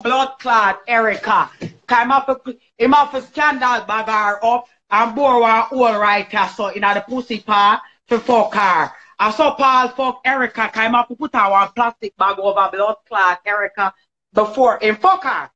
blood clot Erica. Him have a scandal bag her up and bore her hole right here, so in the pussy part to fuck her. I saw Paul fuck Erica, him have to put her one plastic bag over blood clot Erica before him fuck her.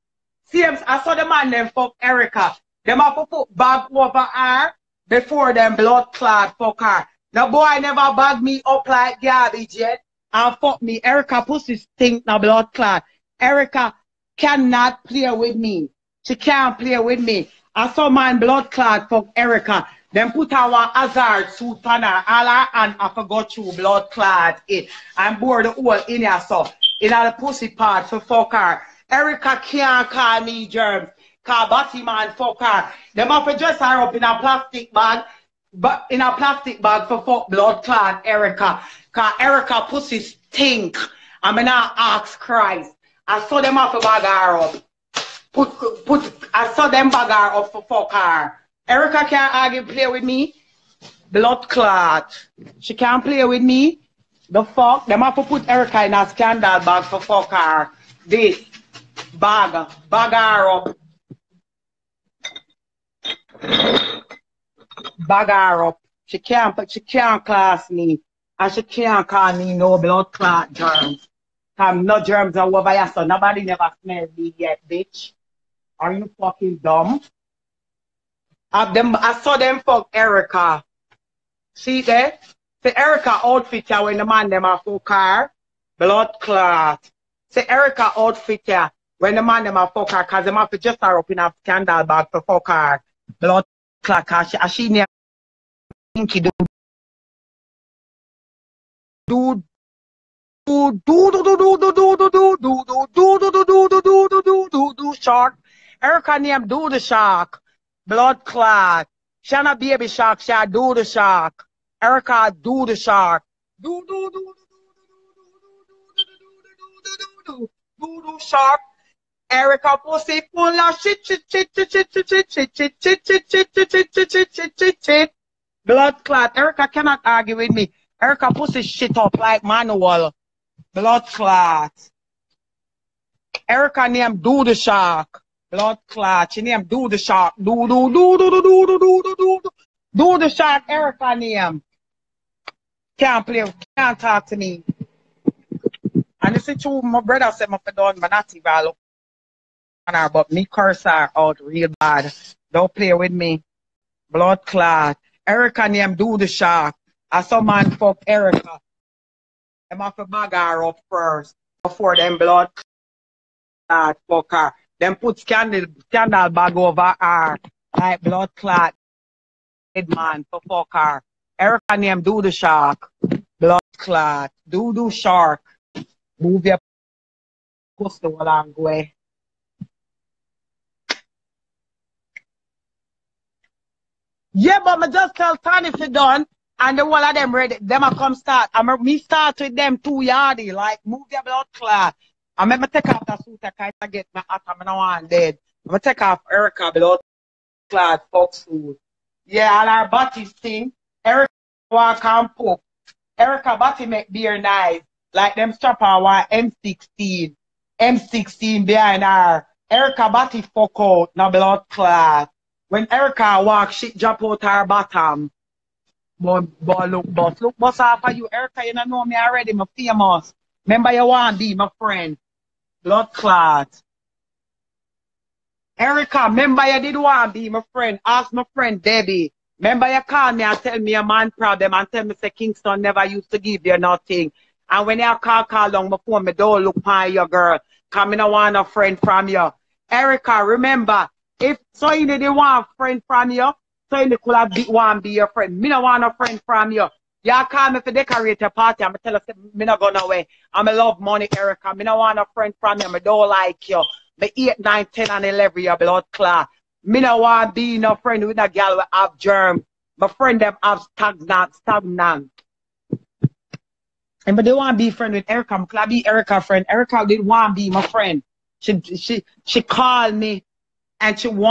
See, I saw the man them fuck Erica. Them have to put bag over her before them blood clot fuck her. The boy never bag me up like garbage yet and fuck me. Erica pussy stink na blood clot. Erica cannot play with me. She can't play with me. I saw man blood clot fuck Erica. Then put her one hazard suit on her. All her and I forgot through blood clot it. And bore the hole in here so. In the pussy part to fuck her. Erica can't call me germs. Cause Batty man fuck her. Them have to dress her up in a plastic bag. But in a plastic bag for fuck blood clot Erica. Cause Erica pussy stink. I'm not ask Christ. I saw them have to bag her up. I saw them bag her up for fuck her. Erica can't argue play with me. Blood clot. She can't play with me. The fuck? Them have to put Erica in a scandal bag for fuck her. This. Bag her up. Bag her up. She can't class me. And she can't call me no blood clot germs. No germs are over here, so nobody never smelled me yet, bitch. Are you fucking dumb? I saw them fuck Erica. See there? The Erica outfit here when the man them a fuck her. Blood clot. See Erica outfit here when the man them a fuck her, cause them have to just her up in a scandal bag for fuck her. Blood clot, cause she near pinky do shark. Erica name do the shark. Blood clot. She not baby shark, she do the shark. Erica do the shark. Do shark. Erica pussy full of shit. Blood clot. Erica cannot argue with me. Erica pussy shit up like manual. Blood clot. Erica name do the shark. Blood clot. She name do the shark. Do the shark. Erica name. Can't play. Can't talk to me. And this is true. My brother said my done, but not even look on her. But me curse her out real bad. Don't play with me. Blood clot. Erica name do the shark. I saw man fuck Erica. Them have to bag her up first before them blood clot fuck her. Them put scandal bag over her like blood clot dead man for fuck her. Erica name do the shark. Blood clot. Do shark. Move your pussy along way. Yeah, but I just tell Tony if you done. And the one of them ready, them a come start. Me start with them 2 yardy, like move your blood clot. I remember take off the suit, I kind of get my atom and I want dead. I'm gonna take off Erica blood clot fuck suit. Yeah, all our body thing. Erica walk and poke. Erica body make beer nice. Like them strap on one M16. M16 behind her. Erica body fuck out, no blood clot. When Erica walk, shit drop out her bottom. But look, boss off of you, Erica, you don't know me already, I'm famous. Remember you want to be my friend. Blood clot. Erica, remember you did want to be my friend. Ask my friend Debbie. Remember you call me and tell me a man problem and tell me say Kingston never used to give you nothing. And when you call down my phone, me don't look on your girl. Cause me no want a friend from you. Erica, remember, if Soyini didn't want a friend from you, so you could have want to be your friend. Me no want a friend from you. You call me for decorate your party. I'm tell you, me not going away. I'm a love money, Erica. Me no want a friend from you. Me don't like you. Me 8, 9, 10, and 11, your blood clot. Me no want to be no friend with a girl who have germ. My friend them have stagnant. And but they want to be friend with Erica. I'm glad be Erica friend. Erica did want to be my friend. She called me and she want